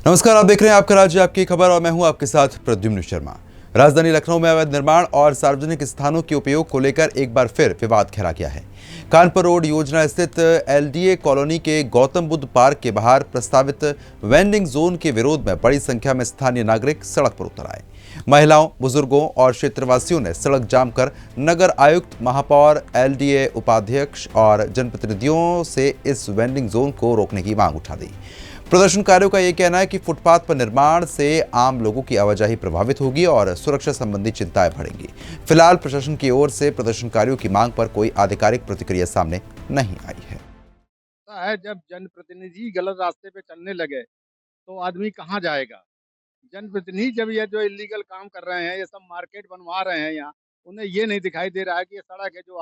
नमस्कार, आप देख रहे हैं आपका राज्य आपकी खबर और मैं हूं आपके साथ प्रद्युम्न शर्मा। राजधानी लखनऊ में अवैध निर्माण और सार्वजनिक स्थानों के उपयोग को लेकर एक बार फिर विवाद खेला गया है। कानपुर रोड योजना स्थित एलडीए कॉलोनी के गौतम बुद्ध पार्क के बाहर प्रस्तावित वेंडिंग जोन के विरोध में बड़ी संख्या में स्थानीय नागरिक सड़क पर उतर आए। महिलाओं, बुजुर्गों और क्षेत्रवासियों ने सड़क जाम कर नगर आयुक्त, महापौर, एलडीए उपाध्यक्ष और जनप्रतिनिधियों से इस वेंडिंग जोन को रोकने की मांग उठा दी। प्रदर्शनकारियों का यह कहना है कि फुटपाथ पर निर्माण से आम लोगों की आवाजाही प्रभावित होगी और सुरक्षा संबंधी चिंताएं बढ़ेंगी। फिलहाल प्रशासन की ओर से प्रदर्शनकारियों की मांग पर कोई आधिकारिक प्रतिक्रिया सामने नहीं आई है। जब जनप्रतिनिधि गलत रास्ते पे चलने लगे तो आदमी कहाँ जाएगा। जनप्रतिनिधि जब ये जो इलीगल काम कर रहे हैं, ये सब मार्केट बनवा रहे हैं यहाँ, उन्हें ये नहीं दिखाई दे रहा है कि ये सड़क है जो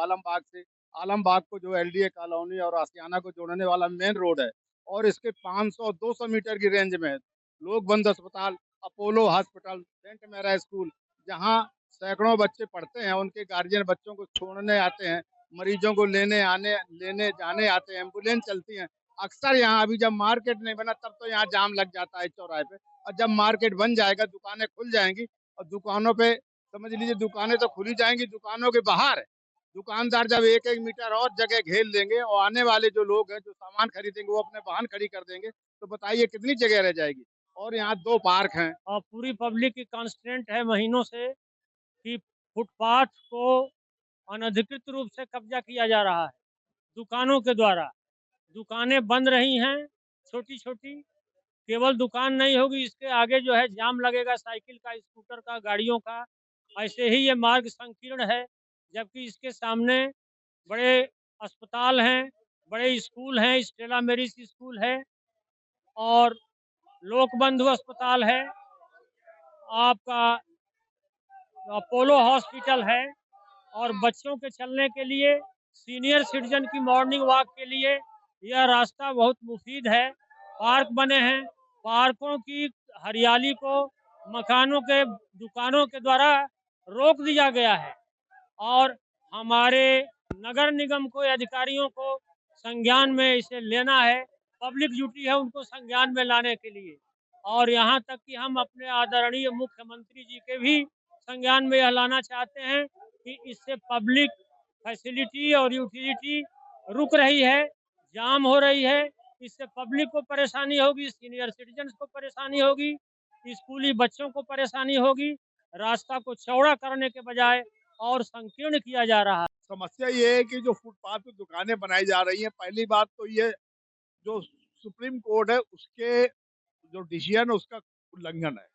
आलमबाग को जो एलडीए कॉलोनी और आशियाना को जोड़ने वाला मेन रोड है, और इसके 500-200 मीटर की रेंज में लोकबंद अस्पताल, अपोलो हॉस्पिटल, सेंट मेरा स्कूल, जहाँ सैकड़ों बच्चे पढ़ते हैं, उनके गार्जियन बच्चों को छोड़ने आते हैं, मरीजों को लेने जाने आते हैं, एम्बुलेंस चलती हैं। अक्सर यहाँ अभी जब मार्केट नहीं बना तब तो यहाँ जाम लग जाता है चौराहे पे, और जब मार्केट बन जाएगा, दुकानें खुल जाएंगी, और दुकानों पे समझ लीजिए दुकानें तो खुली जाएंगी, दुकानों के बाहर दुकानदार जब 1-1 मीटर और जगह घेर लेंगे और आने वाले जो लोग हैं जो सामान खरीदेंगे वो अपने वाहन खड़ी कर देंगे, तो बताइए कितनी जगह रह जाएगी। और यहाँ 2 पार्क हैं और पूरी पब्लिक की कांस्टेंट है महीनों से कि फुटपाथ को अनधिकृत रूप से कब्जा किया जा रहा है दुकानों के द्वारा। दुकानें बंद रही हैं छोटी छोटी, केवल दुकान नहीं होगी, इसके आगे जो है जाम लगेगा, साइकिल का, स्कूटर का, गाड़ियों का। ऐसे ही ये मार्ग संकीर्ण है, जबकि इसके सामने बड़े अस्पताल हैं, बड़े स्कूल हैं, स्टेला मेरिस स्कूल है और लोकबंधु अस्पताल है, आपका अपोलो हॉस्पिटल है, और बच्चों के चलने के लिए, सीनियर सिटीजन की मॉर्निंग वॉक के लिए यह रास्ता बहुत मुफीद है। पार्क बने हैं, पार्कों की हरियाली को मकानों के, दुकानों के द्वारा रोक दिया गया है और हमारे नगर निगम को, अधिकारियों को संज्ञान में इसे लेना है। पब्लिक ड्यूटी है उनको संज्ञान में लाने के लिए, और यहाँ तक कि हम अपने आदरणीय मुख्यमंत्री जी के भी संज्ञान में यह लाना चाहते हैं कि इससे पब्लिक फैसिलिटी और यूटिलिटी रुक रही है, जाम हो रही है। इससे पब्लिक को परेशानी होगी, सीनियर सिटीजन्स को परेशानी होगी, स्कूली बच्चों को परेशानी होगी। रास्ता को चौड़ा करने के बजाय और संकीर्ण किया जा रहा है। समस्या ये है कि जो फुटपाथ पे दुकानें बनाई जा रही हैं, पहली बात तो ये जो सुप्रीम कोर्ट है उसके जो डिसीजन है उसका उल्लंघन है।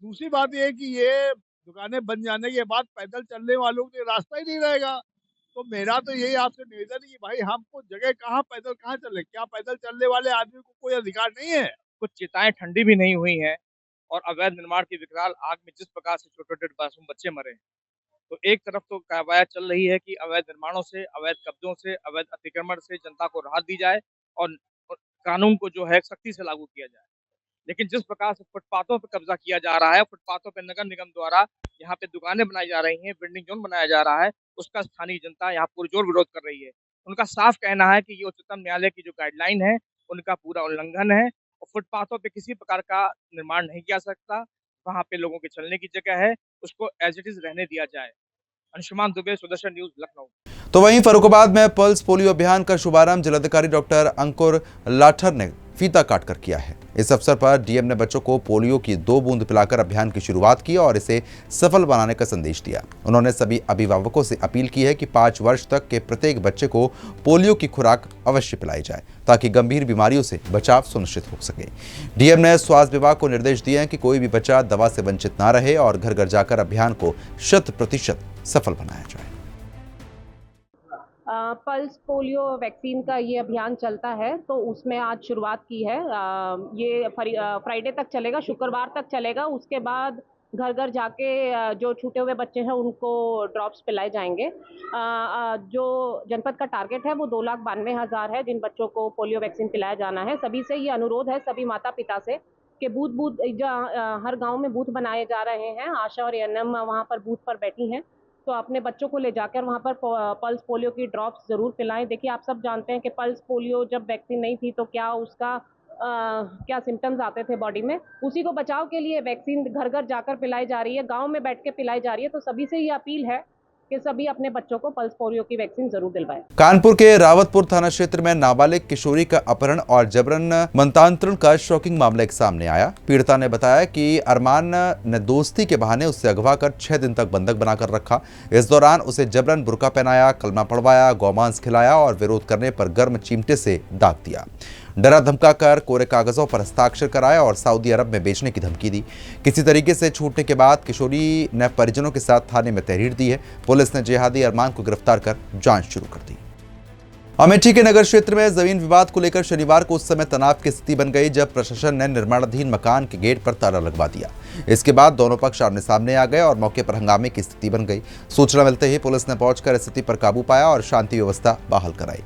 दूसरी बात ये है कि ये दुकानें बन जाने के बाद पैदल चलने वालों के लिए रास्ता ही नहीं रहेगा। तो मेरा तो यही आपसे निवेदन है कि भाई हमको जगह कहाँ, पैदल कहाँ चले? क्या पैदल चलने वाले आदमी को कोई अधिकार नहीं है? कुछ चिताएं ठंडी भी नहीं हुई हैं और अवैध निर्माण की विकराल आग में जिस प्रकार से छोटे-छोटे मासूम बच्चे मरे हैं, तो एक तरफ तो कवायद चल रही है कि अवैध निर्माणों से, अवैध कब्जों से, अवैध अतिक्रमण से जनता को राहत दी जाए और और कानून को जो है सख्ती से लागू किया जाए। लेकिन जिस प्रकार से फुटपाथों पे कब्जा किया जा रहा है, फुटपाथों पे नगर निगम द्वारा यहाँ पे दुकानें बनाई जा रही हैं, बिल्डिंग जोन बनाया जा रहा है, उसका स्थानीय जनता यहाँ पुरजोर विरोध कर रही है। उनका साफ कहना है कि ये उच्चतम न्यायालय की जो गाइडलाइन है, उनका पूरा उल्लंघन है और फुटपाथों पे किसी प्रकार का निर्माण नहीं किया सकता। वहाँ पे लोगों के चलने की जगह है, उसको एज़ इट इज़ रहने दिया जाए। अंशुमान दुबे, सुदर्शन न्यूज़, लखनऊ। तो वहीं फर्रुखाबाद में पल्स पोलियो अभियान का शुभारंभ जिलाधिकारी डॉक्टर अंकुर लाठर ने फीता काटकर किया है। इस अवसर पर डीएम ने बच्चों को पोलियो की 2 बूंद पिलाकर अभियान की शुरुआत की और इसे सफल बनाने का संदेश दिया। उन्होंने सभी अभिभावकों से अपील की है कि 5 वर्ष तक के प्रत्येक बच्चे को पोलियो की खुराक अवश्य पिलाई जाए ताकि गंभीर बीमारियों से बचाव सुनिश्चित हो सके। डीएम ने स्वास्थ्य विभाग को निर्देश दिए हैं कि कोई भी बच्चा दवा से वंचित न रहे और घर घर जाकर अभियान को 100% सफल बनाया जाए। पल्स पोलियो वैक्सीन का ये अभियान चलता है, तो उसमें आज शुरुआत की है। ये फ्राइडे तक चलेगा, शुक्रवार तक चलेगा। उसके बाद घर घर जाके जो छूटे हुए बच्चे हैं उनको ड्रॉप्स पिलाए जाएंगे। जो जनपद का टारगेट है वो 2,92,000 है जिन बच्चों को पोलियो वैक्सीन पिलाया जाना है। सभी से ये अनुरोध है, सभी माता पिता से, कि बूथ हर गांव में बूथ बनाए जा रहे हैं। आशा और एएनएम वहाँ पर बूथ पर बैठी हैं, तो अपने बच्चों को ले जाकर वहाँ पर पल्स पोलियो की ड्रॉप्स ज़रूर पिलाएं। देखिए, आप सब जानते हैं कि पल्स पोलियो जब वैक्सीन नहीं थी तो क्या उसका क्या सिम्टम्स आते थे बॉडी में, उसी को बचाव के लिए वैक्सीन घर घर जाकर पिलाई जा रही है, गांव में बैठ के पिलाई जा रही है। तो सभी से ये अपील है कि सभी अपने बच्चों को पल्स पोलियो की वैक्सीन जरूर दिलवाएं। कानपुर के रावतपुर थाना क्षेत्र में नाबालिग किशोरी का अपहरण और जबरन मनतांतरण का शॉकिंग मामला एक सामने आया। पीड़िता ने बताया कि अरमान ने दोस्ती के बहाने उससे अगवा कर 6 दिन तक बंधक बनाकर रखा। इस दौरान उसे जबरन बुर्का पहनाया, कलमा पढ़वाया, गौमांस खिलाया और विरोध करने पर गर्म चिमटे से दाग दिया। डरा धमका कर कोरे कागजों पर हस्ताक्षर कराया और सऊदी अरब में बेचने की धमकी दी। किसी तरीके से छूटने के बाद किशोरी ने परिजनों के साथ थाने में तहरीर दी है। पुलिस ने जिहादी अरमान को गिरफ्तार कर जांच शुरू कर दी। अमेठी के नगर क्षेत्र में जमीन विवाद को लेकर शनिवार को उस समय तनाव की स्थिति बन गई जब प्रशासन ने निर्माणाधीन मकान के गेट पर ताला लगवा दिया। इसके बाद दोनों पक्ष आमने सामने आ गए और मौके पर हंगामे की स्थिति बन गई। सूचना मिलते ही पुलिस ने पहुंचकर स्थिति पर काबू पाया और शांति व्यवस्था बहाल कराई।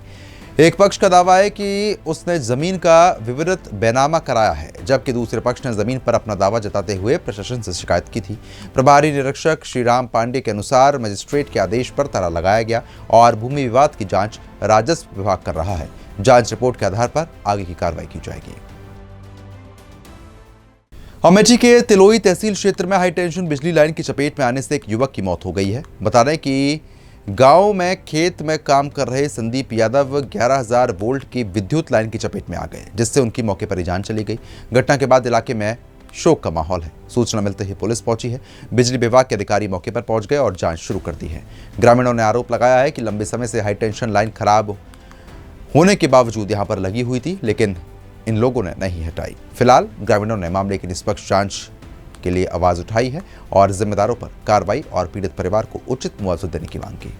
एक पक्ष का दावा है कि उसने जमीन का विवरित बैनामा कराया है, जबकि दूसरे पक्ष ने जमीन पर अपना दावा जताते हुए प्रशासन से शिकायत की थी। प्रभारी निरीक्षक श्रीराम पांडे के अनुसार मजिस्ट्रेट के आदेश पर ताला लगाया गया और भूमि विवाद की जांच राजस्व विभाग कर रहा है। जांच रिपोर्ट के आधार पर आगे की कार्रवाई की जाएगी। अमेठी के तिलोई तहसील क्षेत्र में हाई टेंशन बिजली लाइन की चपेट में आने से एक युवक की मौत हो गई है। बता दें कि गांव में खेत में काम कर रहे संदीप यादव 11,000 वोल्ट की विद्युत लाइन की चपेट में आ गए, जिससे उनकी मौके पर ही जान चली गई। घटना के बाद इलाके में शोक का माहौल है। सूचना मिलते ही पुलिस पहुंची है। बिजली विभाग के अधिकारी मौके पर पहुंच गए और जांच शुरू कर दी है। ग्रामीणों ने आरोप लगाया है कि लंबे समय से हाई टेंशन लाइन खराब होने के बावजूद यहां पर लगी हुई थी, लेकिन इन लोगों ने नहीं हटाई। फिलहाल ग्रामीणों ने मामले की निष्पक्ष जांच के लिए आवाज उठाई है और जिम्मेदारों पर कार्रवाई और पीड़ित परिवार को उचित मुआवजा देने की मांग की।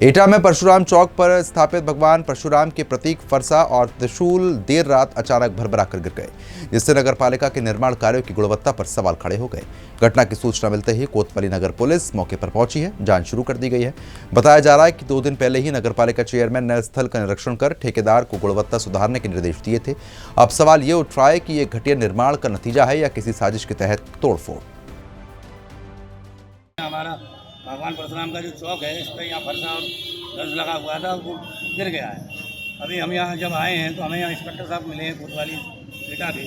एटा में परशुराम चौक पर स्थापित भगवान परशुराम के प्रतीक फरसा और त्रिशूल देर रात अचानक भरभरा कर गिर गए, जिससे नगरपालिका के निर्माण कार्यों की गुणवत्ता पर सवाल खड़े हो गए। घटना की सूचना मिलते ही कोतवाली नगर पुलिस मौके पर पहुंची है। जांच शुरू कर दी गई है। बताया जा रहा है कि 2 दिन पहले ही नगरपालिका चेयरमैन ने स्थल का निरीक्षण कर ठेकेदार को गुणवत्ता सुधारने के निर्देश दिए थे। अब सवाल ये उठ रहा है कि यह घटिया निर्माण का नतीजा है या किसी साजिश के तहत तोड़फोड़। हमारा भगवान परशुराम का जो चौक है, इस पर यहाँ फरसा और दर्ज लगा हुआ था, वो गिर गया है। अभी हम यहाँ जब आए हैं तो हमें यहाँ इंस्पेक्टर साहब मिले हैं कोतवाली एटा के।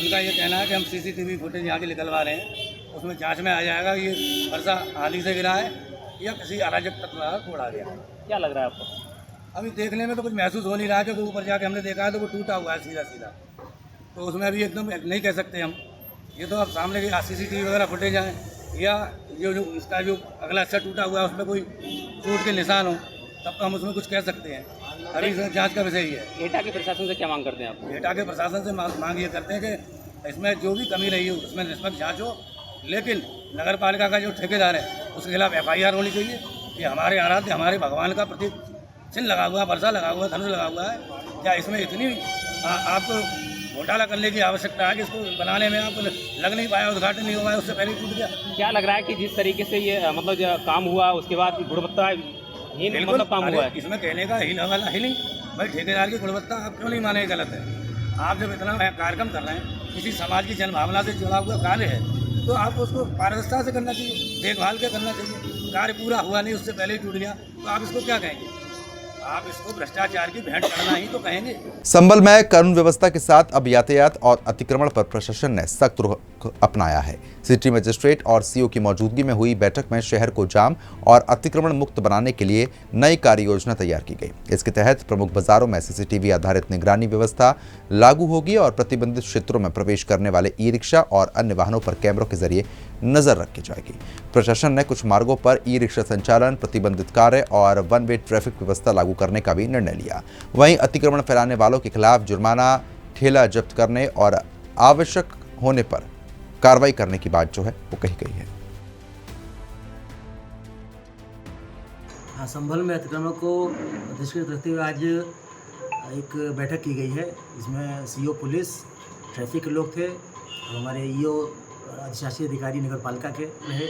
उनका ये कहना है कि हम CCTV फुटेज यहाँ के निकलवा रहे हैं, उसमें जांच में आ जाएगा ये फरसा आदि से गिरा है या किसी अराजक तत्व द्वारा तोड़ा गया है। क्या लग रहा है आपको? अभी देखने में तो कुछ महसूस हो नहीं रहा है, क्योंकि ऊपर जाके हमने देखा है तो वो टूटा हुआ है सीधा सीधा, तो उसमें अभी एकदम नहीं कह सकते हम। ये तो अब सामने की CCTV वगैरह फुटेज आए या जो इसका जो अगला हिस्सा टूटा हुआ है उसमें कोई चोट के निशान हो, तब तो हम उसमें कुछ कह सकते हैं। अभी जांच का विषय ही है। एटा के प्रशासन से क्या मांग करते हैं आप? एटा के प्रशासन से मांग ये करते हैं कि इसमें जो भी कमी रही हो उसमें निष्पक्ष जांच हो, लेकिन नगर पालिका का जो ठेकेदार है उसके खिलाफ FIR होनी चाहिए कि हमारे आराध्य हमारे भगवान का प्रतीक चिन्ह लगा हुआ, वर्षा लगा हुआ, धनुष लगा हुआ है, क्या इसमें इतनी आपको घोटाला करने की आवश्यकता है कि इसको बनाने में आपको लग नहीं पाया, उद्घाटन नहीं हुआ है, उससे पहले टूट गया? क्या लग रहा है कि जिस तरीके से ये मतलब जो काम हुआ उसके बाद गुणवत्ता मतलब काम हुआ है? इसमें कहने का ही वाला ही नहीं भाई, ठेकेदार की गुणवत्ता आप क्यों नहीं माने? गलत है। आप जब इतना कार्यक्रम कर रहे हैं, किसी समाज की जनभावना से जुड़ा हुआ कार्य है, तो आप उसको पारदर्शिता से करना चाहिए, देखभाल के करना चाहिए। कार्य पूरा हुआ नहीं, उससे पहले ही टूट गया, तो आप इसको क्या कहेंगे? आप इसको भ्रष्टाचार की भेंट करना ही तो कहेंगे। संभल में कानून व्यवस्था के साथ अब यातायात और अतिक्रमण पर प्रशासन ने सख्त रुख अपनाया है। सिटी मजिस्ट्रेट और CO की मौजूदगी में हुई बैठक में शहर को जाम और अतिक्रमण मुक्त बनाने के लिए नई कार्य योजना तैयार की गई। इसके तहत प्रमुख बाजारों में CCTV आधारित निगरानी व्यवस्था लागू होगी और प्रतिबंधित क्षेत्रों में प्रवेश करने वाले ई-रिक्शा और अन्य वाहनों पर कैमरों के जरिए नजर रखी जाएगी। प्रशासन ने कुछ मार्गों पर ई-रिक्शा संचालन, प्रतिबंधित कार्य और वन वे ट्रैफिक व्यवस्था लागू करने का भी निर्णय लिया। वहीं अतिक्रमण फैलाने वालों के खिलाफ जुर्माना, ठेला जब्त करने और आवश्यक होने पर कार्रवाई करने की बात जो है वो कही गई है। हाँ, संभल में अतिक्रमण को दृष्टिगत रखते हुए आज एक बैठक की गई है। इसमें CO पुलिस, ट्रैफिक के लोग थे और हमारे EO अधिशासी अधिकारी नगर पालिका के रहे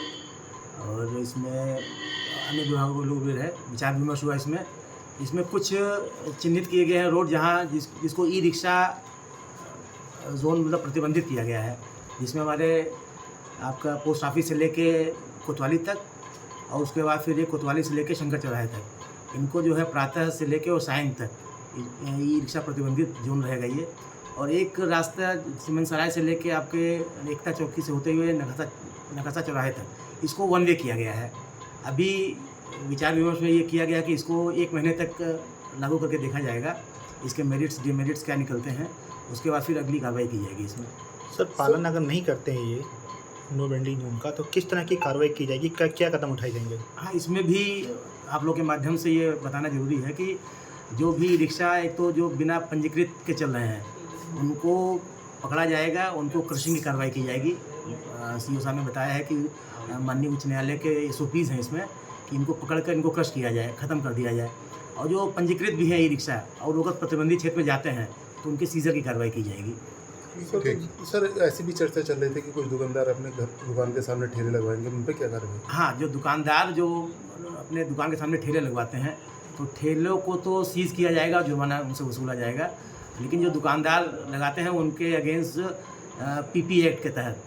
और इसमें अन्य विभागों के लोग भी रहे। विचार विमर्श हुआ। इसमें कुछ चिन्हित किए गए हैं रोड जहाँ जिसको ई-रिक्शा जोन मतलब प्रतिबंधित किया गया है, जिसमें हमारे आपका पोस्ट ऑफिस से लेके कोतवाली तक और उसके बाद फिर ये कोतवाली से लेके शंकर चौराहे तक, इनको जो है प्रातः से लेके और सायं तक ई रिक्शा प्रतिबंधित जोन रहेगा ये। और एक रास्ता सिमन सराय से लेके आपके एकता चौकी से होते हुए नकासा चौराहे तक इसको वन वे किया गया है। अभी विचार विमर्श में ये किया गया कि इसको 1 महीने तक लागू करके देखा जाएगा, इसके मेरिट्स डिमेरिट्स क्या निकलते हैं, उसके बाद फिर अगली कार्रवाई की जाएगी इसमें। सर पालन अगर नहीं करते हैं ये नो बेंडिंग जोन का तो किस तरह की कार्रवाई की जाएगी, क्या कदम उठाए जाएंगे? हाँ, इसमें भी आप लोग के माध्यम से ये बताना ज़रूरी है कि जो भी रिक्शा एक तो जो बिना पंजीकृत के चल रहे हैं उनको पकड़ा जाएगा, उनको क्रशिंग की कार्रवाई की जाएगी। सीओ साहब ने बताया है कि माननीय उच्च न्यायालय के SOPs हैं इसमें कि इनको पकड़कर इनको क्रश किया जाए, ख़त्म कर दिया जाए। और जो पंजीकृत भी है ई रिक्शा और लोग प्रतिबंधित क्षेत्र में जाते हैं तो उनके सीजर की कार्रवाई की जाएगी। सर ऐसी भी चर्चा चल रही थी कि कुछ दुकानदार अपने दुकान के सामने ठेले लगवाएंगे, उन पर क्या कार्रवाई? हाँ, जो दुकानदार जो अपने दुकान के सामने ठेले लगवाते हैं तो ठेलों को तो सीज़ किया जाएगा, जुर्माना उनसे वसूला जाएगा। लेकिन जो दुकानदार लगाते हैं उनके अगेंस्ट PP एक्ट के तहत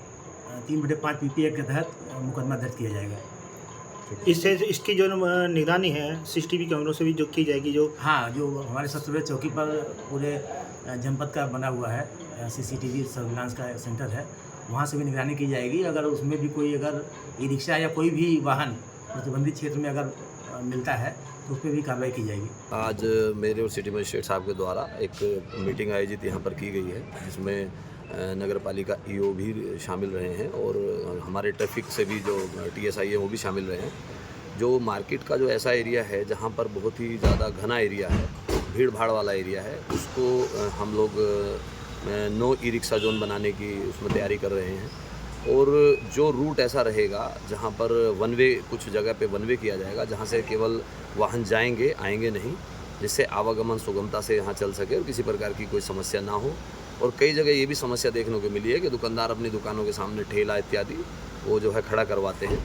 3/5 PP एक्ट के तहत मुकदमा दर्ज किया जाएगा। इससे इसकी जो निगरानी है CCTV कैमरों से भी जो की जाएगी, जो हाँ, जो हमारे सबसे चौकी पर पूरे जनपद का बना हुआ है CCTV सर्विलांस का सेंटर है, वहाँ से भी निगरानी की जाएगी। अगर उसमें भी कोई अगर ई रिक्शा या कोई भी वाहन प्रतिबंधित क्षेत्र में अगर मिलता है तो उस पर भी कार्रवाई की जाएगी। आज मेरे और सिटी मजिस्ट्रेट साहब के द्वारा एक मीटिंग आयोजित यहाँ पर की गई है, जिसमें नगर पालिका EO भी शामिल रहे हैं और हमारे ट्रैफिक से भी जो TSI है वो भी शामिल रहे हैं। जो मार्केट का जो ऐसा एरिया है जहाँ पर बहुत ही ज़्यादा घना एरिया है, भीड़ भाड़ वाला एरिया है, उसको हम लोग नो ई रिक्शा जोन बनाने की उसमें तैयारी कर रहे हैं। और जो रूट ऐसा रहेगा जहाँ पर वन वे, कुछ जगह पे वन वे किया जाएगा जहाँ से केवल वाहन जाएंगे आएंगे नहीं, जिससे आवागमन सुगमता से यहाँ चल सके और किसी प्रकार की कोई समस्या ना हो। और कई जगह ये भी समस्या देखने को मिली है कि दुकानदार अपनी दुकानों के सामने ठेला इत्यादि वो जो है खड़ा करवाते हैं,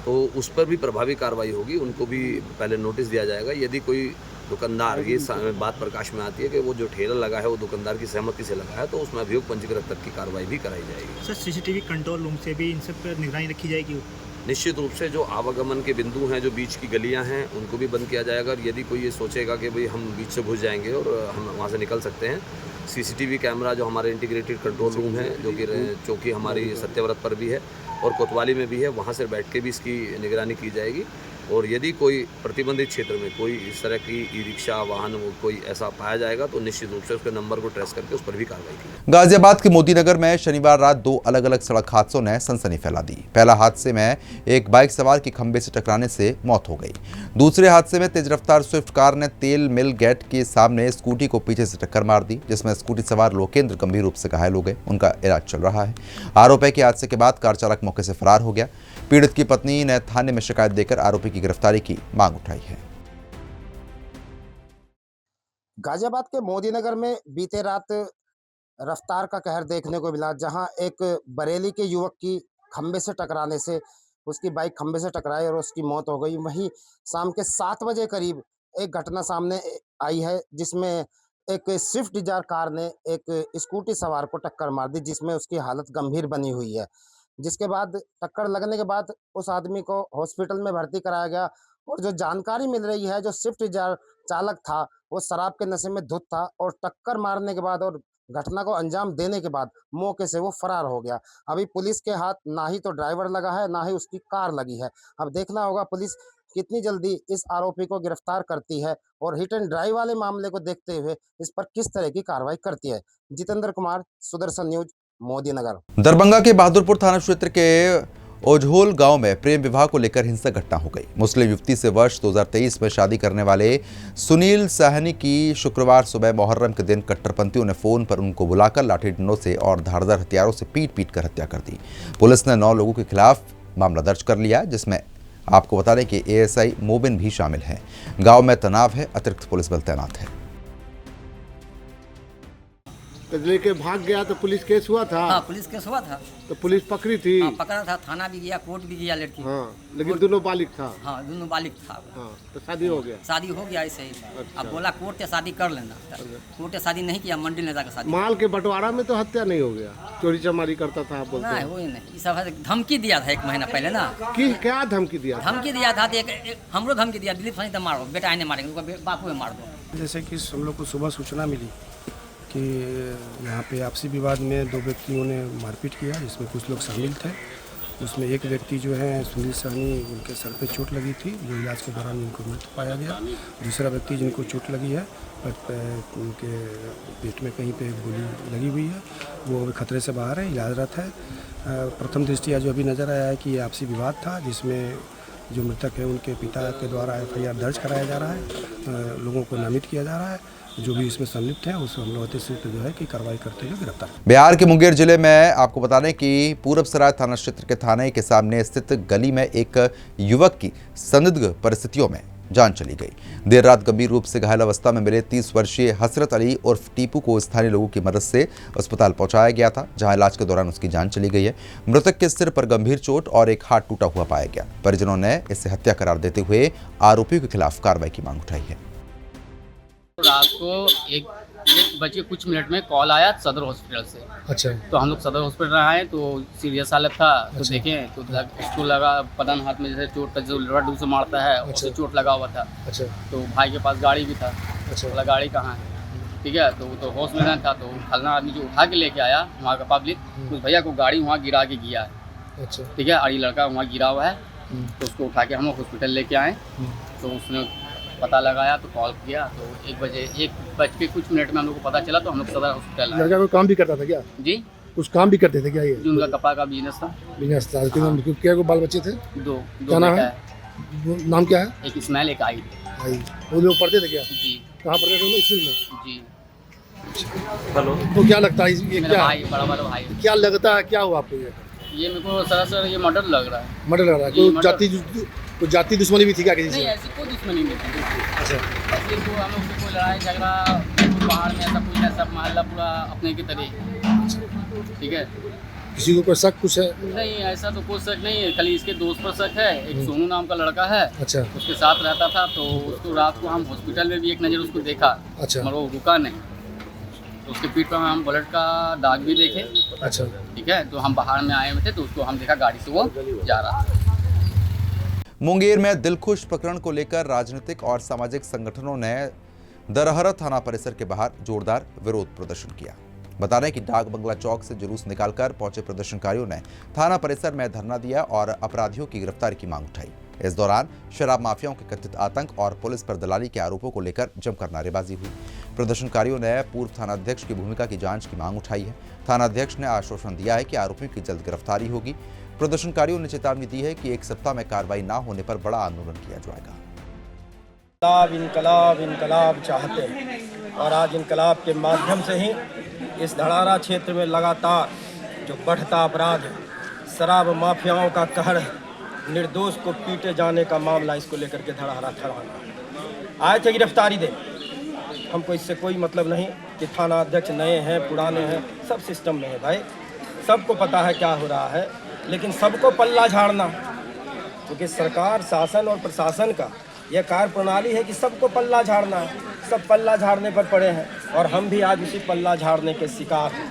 तो उस पर भी प्रभावी कार्रवाई होगी। उनको भी पहले नोटिस दिया जाएगा। यदि कोई दुकानदार, ये बात प्रकाश में आती है कि वो जो ठेला लगा है वो दुकानदार की सहमति से लगा है, तो उसमें अभियोग पंजीकृत तक की कार्रवाई भी कराई जाएगी। सर CCTV कंट्रोल रूम से भी इन सब पर निगरानी रखी जाएगी? निश्चित रूप से जो आवागमन के बिंदु हैं, जो बीच की गलियां हैं, उनको भी बंद किया जाएगा। और यदि कोई ये सोचेगा कि भाई हम बीच से घुस जाएंगे और हम वहाँ से निकल सकते हैं, CCTV कैमरा जो हमारे इंटीग्रेटेड कंट्रोल रूम है, जो कि चौकी हमारी सत्यव्रत पर भी है और कोतवाली में भी है, वहाँ से बैठ के भी इसकी निगरानी की जाएगी। और यदि कोई प्रतिबंधित क्षेत्र में कोई इस तरह की ई रिक्शा वाहन कोई ऐसा पाया जाएगा तो निश्चित रूप से उसके नंबर को ट्रेस करके उस पर भी कार्रवाई की। गाजियाबाद के मोदीनगर में शनिवार रात 2 अलग-अलग सड़क हादसों ने सनसनी फैला दी। पहला हादसे में एक बाइक सवार की खंभे से टकराने से मौत हो गई। दूसरे हादसे में तेज रफ्तार स्विफ्ट कार ने तेल मिल गेट के सामने स्कूटी को पीछे से टक्कर मार दी, जिसमें स्कूटी सवार लोकेंद्र गंभीर रूप से घायल हो गए। उनका इलाज चल रहा है। आरोप है कि हादसे के बाद कार चालक मौके से फरार हो गया। पीड़ित की पत्नी ने थाने में शिकायत देकर आरोपी की गिरफ्तारी की मांग उठाई है। गाजियाबाद के मोदीनगर में बीते रात रफ्तार का कहर देखने को मिला, जहां एक बरेली के युवक की खंबे से टकराने से उसकी बाइक खंबे से टकराई और उसकी मौत हो गई। वहीं शाम के 7 बजे करीब एक घटना सामने आई है, जिसमें एक स्विफ्ट डिजायर कार ने एक स्कूटी सवार को टक्कर मार दी, जिसमें उसकी हालत गंभीर बनी हुई है। जिसके बाद टक्कर लगने के बाद उस आदमी को हॉस्पिटल में भर्ती कराया गया। और जो जानकारी मिल रही है, जो स्विफ्ट डिजायर चालक था वो शराब के नशे में धुत था और टक्कर मारने के बाद और घटना को अंजाम देने के बाद मौके से वो फरार हो गया। अभी पुलिस के हाथ ना ही तो ड्राइवर लगा है, ना ही उसकी कार लगी है। अब देखना होगा पुलिस कितनी जल्दी इस आरोपी को गिरफ्तार करती है और हिट एंड ड्राइव वाले मामले को देखते हुए इस पर किस तरह की कार्रवाई करती है। जितेंद्र कुमार, सुदर्शन न्यूज, मोदीनगर। दरभंगा के बहादुरपुर थाना क्षेत्र के ओझोल गांव में प्रेम विवाह को लेकर हिंसक घटना हो गई। मुस्लिम युवती से वर्ष 2023 में शादी करने वाले सुनील साहनी की शुक्रवार सुबह मुहर्रम के दिन कट्टरपंथियों ने फोन पर उनको बुलाकर लाठी डंडों से और धारदार हथियारों से पीट कर हत्या कर दी। पुलिस ने 9 लोगों के खिलाफ मामला दर्ज कर लिया, जिसमें आपको बता दें कि ASI मोबिन भी शामिल है। गांव में तनाव है, अतिरिक्त पुलिस बल तैनात है। लेके भाग गया तो पुलिस केस हुआ था? हाँ, पुलिस केस हुआ था। तो पुलिस पकड़ी थी? हाँ, पकड़ा था, थाना भी गया, कोर्ट भी गया लड़की। हाँ, लेकिन दोनों बालिग था? हाँ, दोनों बालिग था। हाँ, तो शादी हो गया? शादी हो गया ऐसे ही। अच्छा। अब बोला कोर्ट से शादी कर लेना, कोर्ट से शादी नहीं किया, मंडी ले जाकर शादी। माल के बंटवारा में तो हत्या नहीं हो गया, चोरी चमारी करता था आप बोलते हैं? नहीं, वही नहीं, सब धमकी दिया था 1 महीना पहले ना। कि क्या धमकी दिया? धमकी दिया था, हमरो धमकी दिया, दिलीप साहनी तो मारो, बेटा आने मारेंगे, बापू मार दो। जैसे कि हम लोग को सुबह सूचना मिली कि यहाँ पे आपसी विवाद में 2 व्यक्तियों ने मारपीट किया, जिसमें कुछ लोग शामिल थे। उसमें एक व्यक्ति जो है सुनील साहनी, उनके सर पे चोट लगी थी, जो इलाज के दौरान उनको मृत पाया गया। दूसरा व्यक्ति जिनको चोट लगी है उनके पेट में कहीं पे गोली लगी हुई है, वो अभी खतरे से बाहर है, इलाजरत है। प्रथम दृष्टया जो अभी नज़र आया है कि ये आपसी विवाद था, जिसमें जो मृतक है उनके पिता के द्वारा FIR दर्ज कराया जा रहा है, लोगों को नामित किया जा रहा है। जो भी इसमें संलिप्त हैं उसको हम लोग जो है कि कार्रवाई करते हुए गिरफ्तार। बिहार के मुंगेर जिले में आपको बता दें कि पूरबसराय थाना क्षेत्र के थाने के सामने स्थित गली में एक युवक की संदिग्ध परिस्थितियों में जान चली गई। देर रात गंभीर रूप से घायल अवस्था में मिले 30 वर्षीय हसरत अली उर्फ टीपू को स्थानीय लोगों की मदद से अस्पताल पहुंचाया गया था, जहां इलाज के दौरान उसकी जान चली गई है। मृतक के सिर पर गंभीर चोट और एक हाथ टूटा हुआ पाया गया। परिजनों ने इसे हत्या करार देते हुए आरोपियों के खिलाफ कार्रवाई की मांग उठाई है। रात को एक बज के कुछ मिनट में कॉल आया सदर हॉस्पिटल से। अच्छा। तो हम लोग सदर हॉस्पिटल आए तो सीरियस हालत था। तो अच्छा। देखें तो उसको लगा बदन हाथ में जैसे चोट जो रड से मारता है। अच्छा। उससे चोट लगा हुआ था। अच्छा। तो भाई के पास गाड़ी भी था। अच्छा। बोला गाड़ी कहाँ है, ठीक है। तो वो तो होश में नहीं था, तो फलना आदमी जो उठा के लेके आया वहाँ का पब्लिक, उस भैया को गाड़ी वहाँ गिरा के गया है। अच्छा। ठीक है। और ये लड़का वहाँ गिरा हुआ है, तो उसको उठा के हम लोग हॉस्पिटल लेके आए। तो उसने पता लगाया तो कॉल किया, तो 1 बज के कुछ मिनट में हम लोग को पता चला, तो हम लोग सदर हॉस्पिटल आए। लड़का कोई काम भी करता था क्या? जी, कुछ काम भी करते थे क्या? ये जो उनका कपड़ा का बिजनेस था। क्या को बाल बच्चे थे? दो क्या नाम है? नाम क्या है? एक इस्माइल, एक आई। वो लोग पढ़ते थे क्या? जी। कहाँ पढ़ते थे? स्कूल में। जी। हेलो। तो क्या लगता है ये क्या भाई, बड़ा वाला भाई, क्या लगता है, क्या हुआ आपको? ये मेरे को सरासर ये मर्डर लग रहा है। मर्डर लग रहा है? कोई जाति दुश्मनी भी थी क्या किसी से? नहीं, ऐसी कोई दुश्मनी नहीं थी। अच्छा। ऐसे तो हम लोग से कोई लड़ाई झगड़ा बाहर में ऐसा कुछ है, सब मोहल्ला पूरा अपने की तरह। ठीक है। किसी को कोई शक कुछ है? नहीं, ऐसा तो कोई शक नहीं है, खाली इसके दोस्त पर शक है। एक सोनू नाम का लड़का है। अच्छा। उसके साथ रहता था, तो उसको रात को हम हॉस्पिटल में भी एक नज़र उसको देखा। अच्छा। मगर वो रुका नहीं, तो उसके पीठ पर हम बुलेट का दाग भी देखे। अच्छा। ठीक है। तो हम बाहर में आए हुए थे, तो उसको हम देखा गाड़ी से वो जा रहा था। मुंगेर में दिलखुश प्रकरण को लेकर राजनीतिक और सामाजिक संगठनों ने दरहरा थाना परिसर के बाहर जोरदार विरोध प्रदर्शन किया। बता रहे कि डाक बंगला चौक से जुलूस निकालकर पहुंचे प्रदर्शनकारियों ने थाना परिसर में धरना दिया और अपराधियों की गिरफ्तारी की मांग उठाई। इस दौरान शराब माफियाओं के कथित आतंक और पुलिस पर दलाली के आरोपों को लेकर जमकर नारेबाजी हुई। प्रदर्शनकारियों ने पूर्व थानाध्यक्ष की भूमिका की जांच की मांग उठाई है। थानाध्यक्ष ने आश्वासन दिया है कि आरोपियों की जल्द गिरफ्तारी होगी। प्रदर्शनकारियों ने चेतावनी दी है कि 1 सप्ताह में कार्रवाई न होने पर बड़ा आंदोलन किया जाएगा। इनकलाब इनकलाब चाहते हैं, और आज इनकलाब के माध्यम से ही इस धड़ारा क्षेत्र में लगातार जो बढ़ता अपराध है, शराब माफियाओं का कहर है, निर्दोष को पीटे जाने का मामला, इसको लेकर के धड़ारा खड़ा आए थे गिरफ्तारी दे। हमको इससे कोई मतलब नहीं कि थाना अध्यक्ष नए हैं पुराने हैं, सब सिस्टम में है भाई, सबको पता है क्या हो रहा है। लेकिन सबको पल्ला झाड़ना, क्योंकि सरकार, शासन और प्रशासन का यह कार्य प्रणाली है कि सबको पल्ला झाड़ना है। सब पल्ला झाड़ने पर पड़े हैं, और हम भी आज उसी पल्ला झाड़ने के शिकार हैं।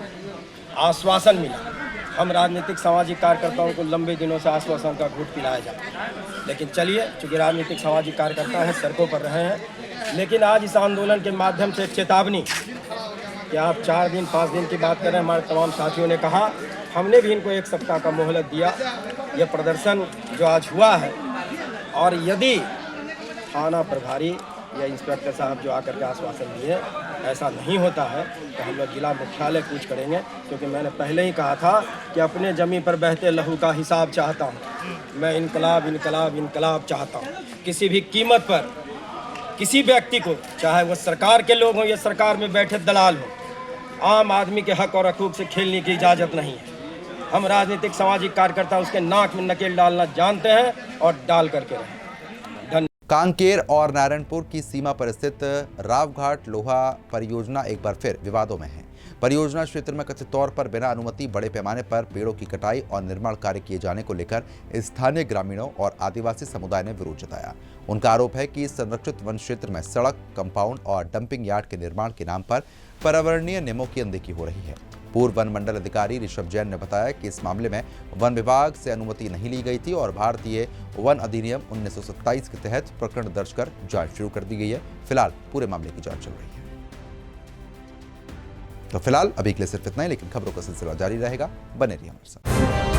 आश्वासन मिला, हम राजनीतिक सामाजिक कार्यकर्ताओं को लंबे दिनों से आश्वासन का घूंट पिलाया जाए, लेकिन चलिए, चूँकि राजनीतिक सामाजिक कार्यकर्ता हैं, सड़कों पर रहे हैं। लेकिन आज इस आंदोलन के माध्यम से एक चेतावनी कि आप 4 दिन 5 दिन की बात करें, हमारे तमाम साथियों ने कहा, हमने भी इनको 1 सप्ताह का मोहलत दिया। यह प्रदर्शन जो आज हुआ है, और यदि थाना प्रभारी या इंस्पेक्टर साहब जो आकर के आश्वासन दिए ऐसा नहीं होता है, तो हम लोग जिला मुख्यालय कूच करेंगे। क्योंकि मैंने पहले ही कहा था कि अपने जमीन पर बहते लहू का हिसाब चाहता हूँ मैं। इनकलाब इनकलाब इनकलाब चाहता हूँ। किसी भी कीमत पर किसी व्यक्ति को, चाहे वो सरकार के लोग हों या सरकार में बैठे दलाल हो, आम आदमी के हक और हकूक से खेलने की इजाज़त नहीं है। हम राजनीतिक सामाजिक कार्यकर्ता उसके नाक में नकेल डालना जानते हैं, और डाल करके रहें। कांकेर और नारायणपुर की सीमा पर स्थित रावघाट लोहा परियोजना एक बार फिर विवादों में है। परियोजना क्षेत्र में कथित तौर पर बिना अनुमति बड़े पैमाने पर पेड़ों की कटाई और निर्माण कार्य किए जाने को लेकर स्थानीय ग्रामीणों और आदिवासी समुदाय ने विरोध जताया। उनका आरोप है कि संरक्षित वन क्षेत्र में सड़क, कंपाउंड और डंपिंग यार्ड के निर्माण के नाम पर पर्यावरणीय नियमों की अनदेखी हो रही है। पूर्व वन मंडल अधिकारी ऋषभ जैन ने बताया कि इस मामले में वन विभाग से अनुमति नहीं ली गई थी और भारतीय वन अधिनियम 1927 के तहत प्रकरण दर्ज कर जांच शुरू कर दी गई है। फिलहाल पूरे मामले की जांच चल रही है। तो फिलहाल अभी के लिए सिर्फ इतना ही, लेकिन खबरों का सिलसिला जारी रहेगा। बने रहिए हमारे साथ।